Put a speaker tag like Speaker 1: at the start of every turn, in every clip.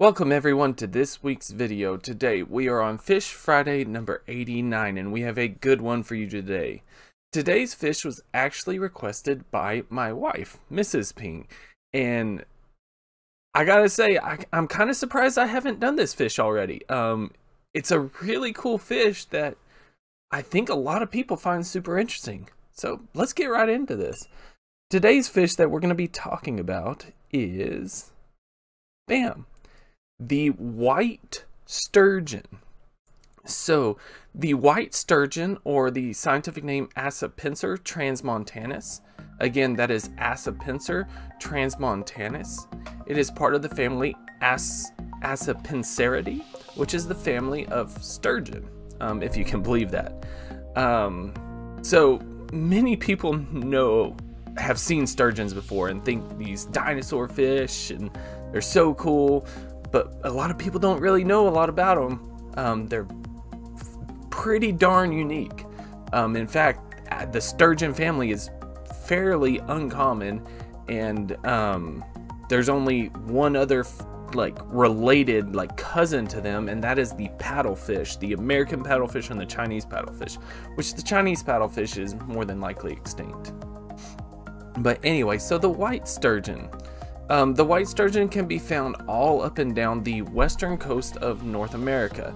Speaker 1: Welcome everyone to this week's video. Today we are on Fish Friday number 89 and we have a good one for you today. Today's fish was actually requested by my wife, Mrs. Ping, and I gotta say I'm kind of surprised I haven't done this fish already. It's a really cool fish that I think a lot of people find super interesting. So let's get right into this. Today's fish that we're going to be talking about is the white sturgeon. So the white sturgeon, or the scientific name Asapenser transmontanus, again that is Asapenser transmontanus. It is part of the family Asapenseridae, which is the family of sturgeon, if you can believe that. So many people have seen sturgeons before and think these dinosaur fish and they're so cool, but a lot of people don't really know a lot about them. They're pretty darn unique. In fact, the sturgeon family is fairly uncommon, and there's only one other related cousin to them, and that is the paddlefish, the American paddlefish and the Chinese paddlefish, which the Chinese paddlefish is more than likely extinct. But anyway, so the white sturgeon. The white sturgeon can be found all up and down the western coast of North America.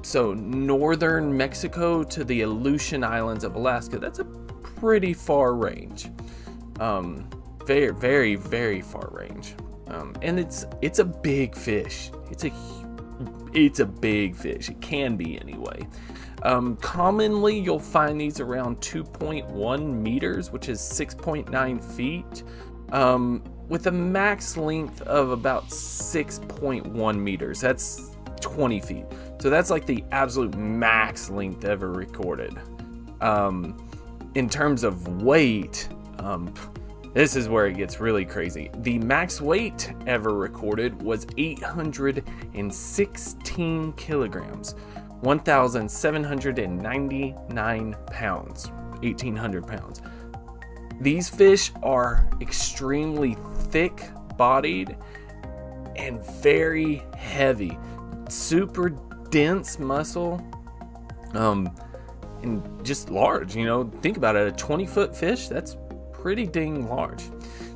Speaker 1: So northern Mexico to the Aleutian Islands of Alaska. That's a pretty far range. Very, very, very far range. And it's a big fish. It's a big fish. It can be anyway. Commonly you'll find these around 2.1 meters, which is 6.9 feet, with a max length of about 6.1 meters. That's 20 feet. So that's like the absolute max length ever recorded. In terms of weight, this is where it gets really crazy. The max weight ever recorded was 816 kilograms, 1,799 pounds, 1,800 pounds. These fish are extremely thick-bodied and very heavy, super dense muscle, and just large. Think about it, a 20-foot fish, that's pretty dang large.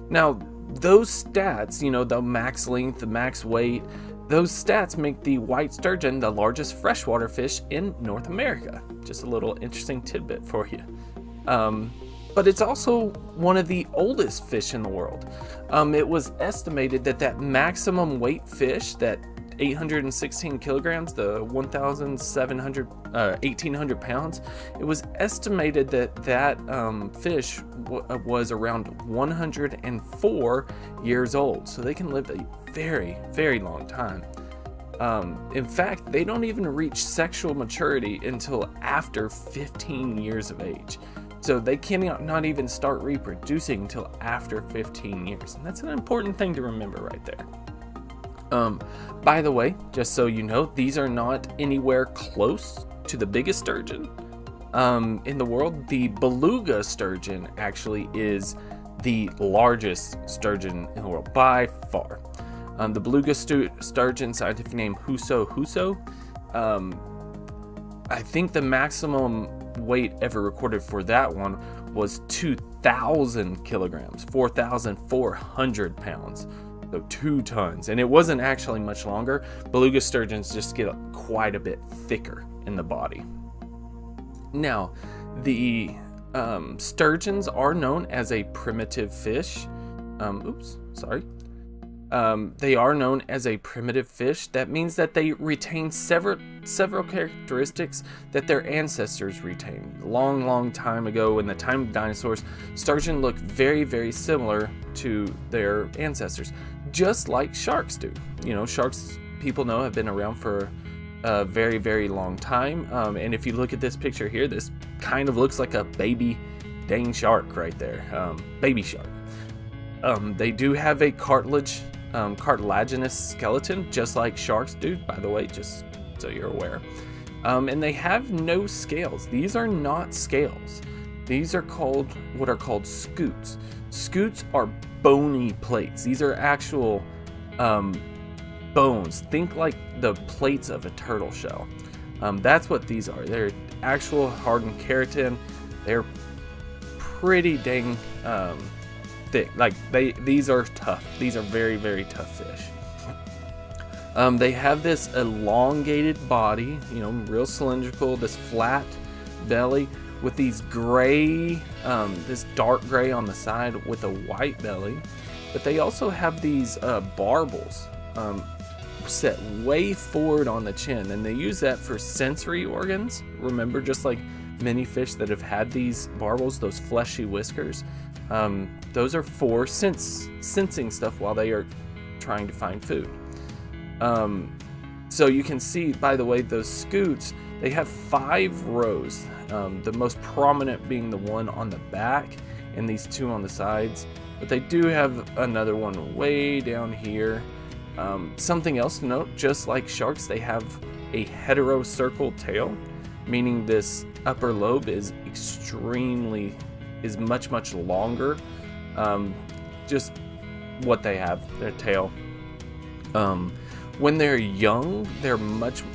Speaker 1: Now, those stats, the max length, the max weight, those stats make the white sturgeon the largest freshwater fish in North America. Just a little interesting tidbit for you. But it's also one of the oldest fish in the world. It was estimated that maximum weight fish, that 816 kilograms, the 1,800 pounds, it was estimated that fish was around 104 years old. So they can live a very, very long time. In fact, they don't even reach sexual maturity until after 15 years of age. So they cannot not even start reproducing until after 15 years. And that's an important thing to remember right there. By the way, just so you know, these are not anywhere close to the biggest sturgeon in the world. The beluga sturgeon actually is the largest sturgeon in the world by far. The beluga sturgeon, scientific name Huso. I think the maximum weight ever recorded for that one was 2,000 kilograms, 4,400 pounds. So 2 tons, and it wasn't actually much longer. Beluga sturgeons just get quite a bit thicker in the body. Now, the sturgeons are known as a primitive fish. They are known as a primitive fish. That means that they retain several characteristics that their ancestors retained. Long time ago, in the time of dinosaurs, sturgeon looked very, very similar to their ancestors, just like sharks do. Sharks, people know, have been around for a very, very long time. And if you look at this picture here, this kind of looks like a baby dang shark right there, baby shark. They do have a cartilaginous skeleton, just like sharks do, by the way, just so you're aware. And they have no scales. These are not scales. These are what are called scutes. Scutes are bony plates. These are actual bones. Think like the plates of a turtle shell. That's what these are. They're actual hardened keratin. They're pretty dang thick. Like these are tough. These are very, very tough fish. They have this elongated body, you know, real cylindrical, this flat belly with these gray, this dark gray on the side with a white belly. But they also have these barbels set way forward on the chin, and they use that for sensory organs. Remember, just like many fish that have had these barbels, those fleshy whiskers, those are for sensing stuff while they are trying to find food. So you can see, by the way, those scutes, they have 5 rows, the most prominent being the one on the back and these 2 on the sides, but they do have another one way down here. Something else to note, just like sharks, they have a heterocircle tail, meaning this upper lobe is much longer. Just what they have, their tail. When they're young,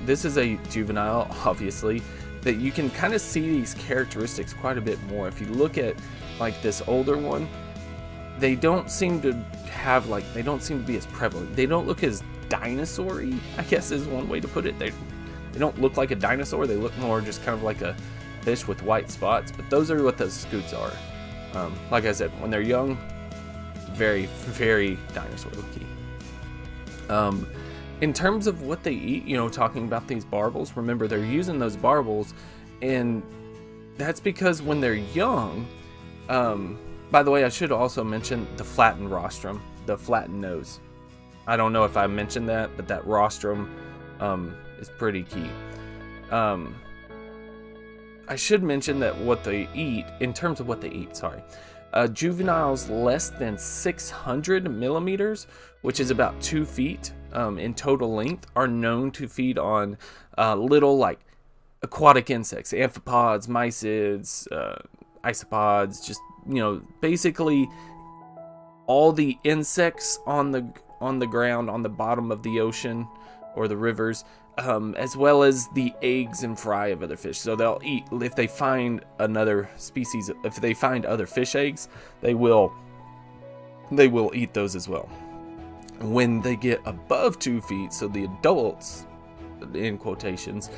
Speaker 1: this is a juvenile, obviously, that you can kind of see these characteristics quite a bit more. If you look at like this older one, they don't seem to be as prevalent. They don't look as dinosaur-y, I guess is one way to put it. They don't look like a dinosaur. They look more just kind of like a fish with white spots, but those are what those scutes are. Like I said, when they're young, very, very dinosaur-looking. In terms of what they eat, you know, talking about these barbels, remember they're using those barbels, and that's because when they're young, by the way, I should also mention the flattened rostrum, the flattened nose. I don't know if I mentioned that, but that rostrum is pretty key. I should mention that what they eat, in terms of what they eat, juveniles less than 600 millimeters, which is about 2 feet in total length, are known to feed on little like aquatic insects, amphipods, mysids, isopods, just, you know, basically all the insects on the ground, on the bottom of the ocean or the rivers, as well as the eggs and fry of other fish. So they'll eat, if they find another species, if they find other fish eggs, they will eat those as well. When they get above 2 feet, so the adults, in quotations,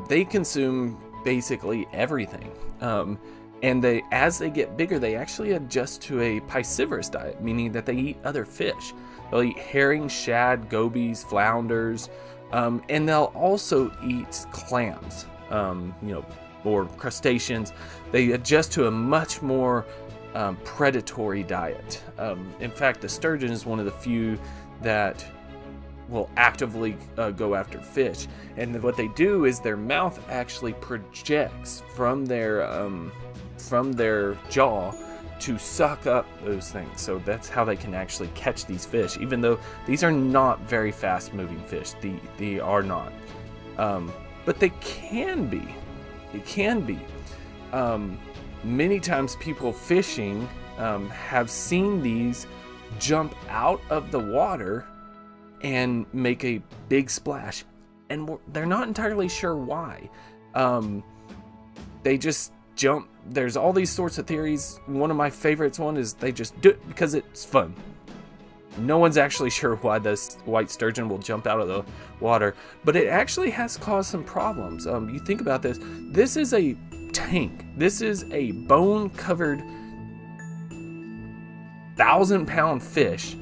Speaker 1: they consume basically everything. And as they get bigger, they actually adjust to a piscivorous diet, meaning that they eat other fish. They'll eat herring, shad, gobies, flounders, and they'll also eat clams, you know, or crustaceans. They adjust to a much more predatory diet. In fact, the sturgeon is one of the few that will actively go after fish. And what they do is their mouth actually projects from their jaw to suck up those things. So that's how they can actually catch these fish, even though these are not very fast moving fish. They are not. But they can be. It can be. Many times people fishing have seen these jump out of the water and make a big splash, and they're not entirely sure why. They just jump. There's all these sorts of theories. One of my favorites is they just do it because it's fun. No one's actually sure why this white sturgeon will jump out of the water, but it actually has caused some problems. You think about this. This is a tank. This is a bone-covered 1,000-pound fish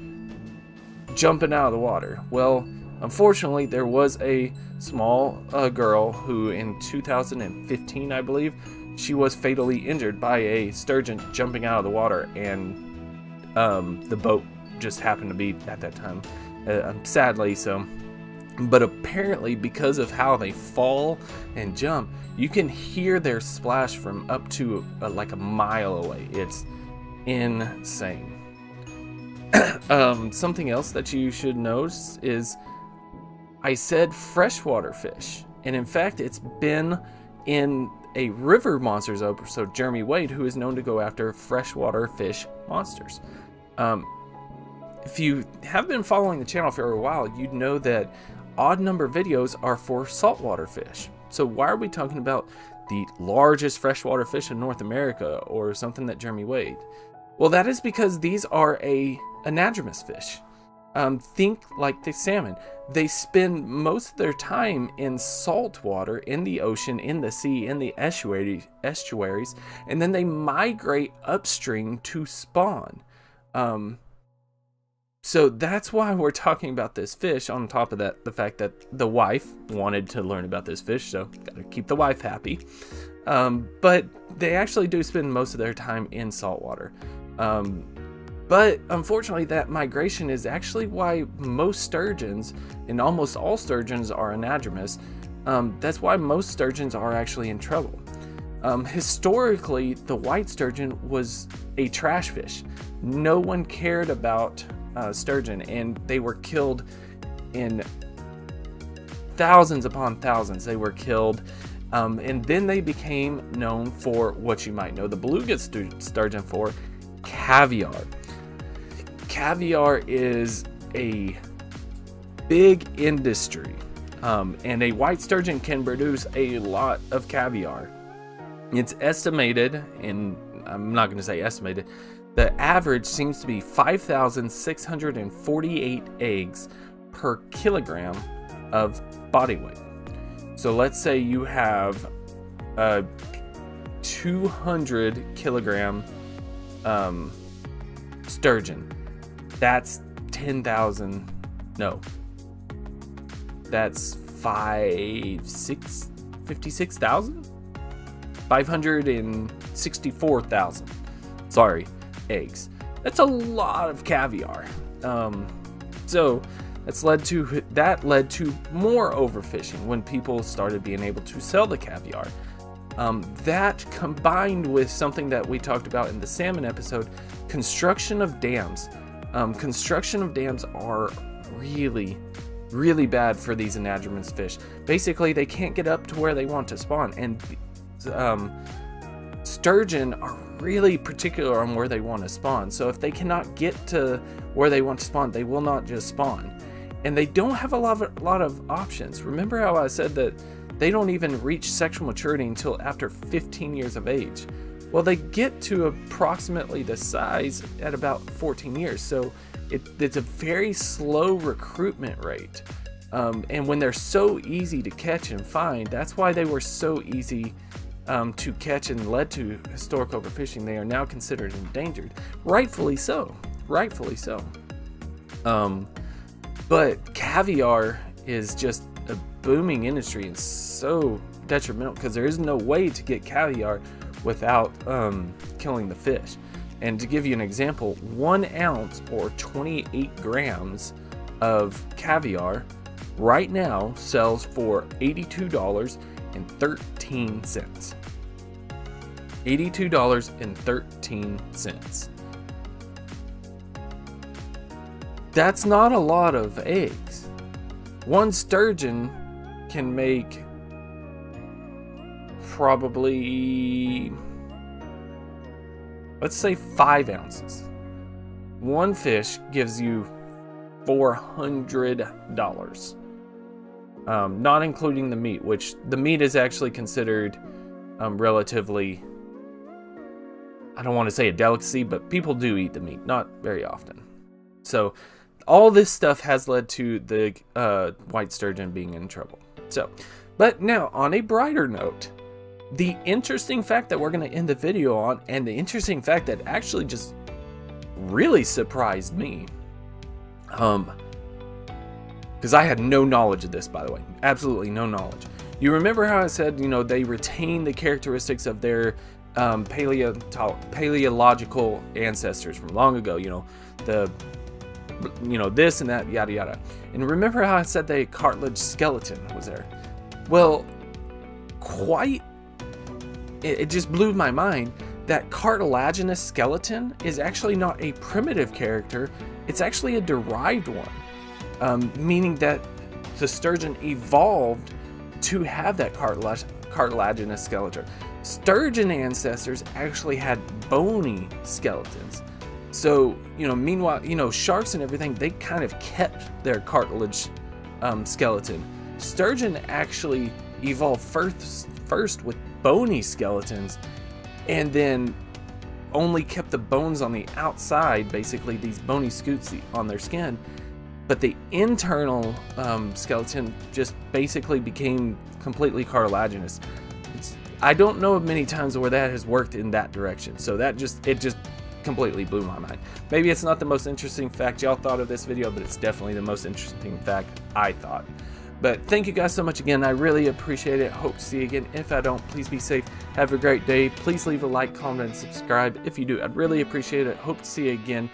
Speaker 1: jumping out of the water. Well, unfortunately, there was a small girl who in 2015, I believe, she was fatally injured by a sturgeon jumping out of the water, and the boat just happened to be at that time, sadly so. But apparently, because of how they fall and jump, you can hear their splash from up to like a mile away. It's insane. Something else that you should notice is I said freshwater fish, and in fact it's been in a River Monsters episode, Jeremy Wade, who is known to go after freshwater fish monsters. if you have been following the channel for a while, you'd know that odd number videos are for saltwater fish. So why are we talking about the largest freshwater fish in North America or something that Jeremy weighed? Well, that is because these are anadromous fish. Think like the salmon. They spend most of their time in salt water, in the ocean, in the sea, in the estuaries, and then they migrate upstream to spawn. So that's why we're talking about this fish. On top of that, the fact that the wife wanted to learn about this fish, so gotta keep the wife happy. But they actually do spend most of their time in saltwater. But unfortunately, that migration is actually why most sturgeons, and almost all sturgeons, are anadromous. That's why most sturgeons are actually in trouble. Historically, the white sturgeon was a trash fish. No one cared about sturgeon, and they were killed in thousands upon thousands. They were killed, and then they became known for what you might know the beluga sturgeon for: caviar. Caviar is a big industry, and a white sturgeon can produce a lot of caviar. It's estimated, and I'm not going to say estimated, the average seems to be 5,648 eggs per kilogram of body weight. So let's say you have a 200 kilogram sturgeon. That's 10,000. No, that's 56,000? 564,000. Sorry, eggs. That's a lot of caviar. So that led to more overfishing when people started being able to sell the caviar. That combined with something that we talked about in the salmon episode, construction of dams. Construction of dams are really bad for these anadromous fish. Basically, they can't get up to where they want to spawn, and sturgeon are really particular on where they want to spawn. So if they cannot get to where they want to spawn, they will not just spawn. And they don't have a lot of options. Remember how I said that they don't even reach sexual maturity until after 15 years of age? Well, they get to approximately the size at about 14 years. So it's a very slow recruitment rate. And when they're so easy to catch and find, that's why they were so easy to catch and led to historic overfishing. They are now considered endangered. Rightfully so. Rightfully so. But caviar is just a booming industry and so detrimental because there is no way to get caviar without killing the fish. And to give you an example, 1 ounce or 28 grams of caviar right now sells for $82.13. $82.13. That's not a lot of eggs. One sturgeon can make probably, let's say, 5 ounces. One fish gives you $400. Not including the meat, which the meat is actually considered relatively, I don't want to say a delicacy, but people do eat the meat, not very often. So all this stuff has led to the white sturgeon being in trouble. So, but now on a brighter note, the interesting fact that we're going to end the video on, and the interesting fact that actually just really surprised me, because I had no knowledge of this, by the way, absolutely no knowledge. You remember how I said, you know, they retain the characteristics of their paleological ancestors from long ago, you know, this and that, yada yada. And remember how I said the cartilage skeleton was there? Well, it just blew my mind that cartilaginous skeleton is actually not a primitive character, it's actually a derived one. Meaning that the sturgeon evolved to have that cartilaginous skeleton. Sturgeon ancestors actually had bony skeletons. So, meanwhile, sharks and everything, they kind of kept their cartilage skeleton. Sturgeon actually evolved first with bony skeletons, and then only kept the bones on the outside, basically these bony scutes on their skin, but the internal skeleton just basically became completely cartilaginous. I don't know of many times where that has worked in that direction, so it just completely blew my mind. Maybe it's not the most interesting fact y'all thought of this video, but it's definitely the most interesting fact I thought. But thank you guys so much again. I really appreciate it. Hope to see you again. If I don't, please be safe. Have a great day. Please leave a like, comment, and subscribe if you do. I'd really appreciate it. Hope to see you again.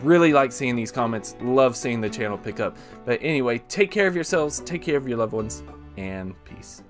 Speaker 1: Really like seeing these comments. Love seeing the channel pick up. But anyway, take care of yourselves. Take care of your loved ones. And peace.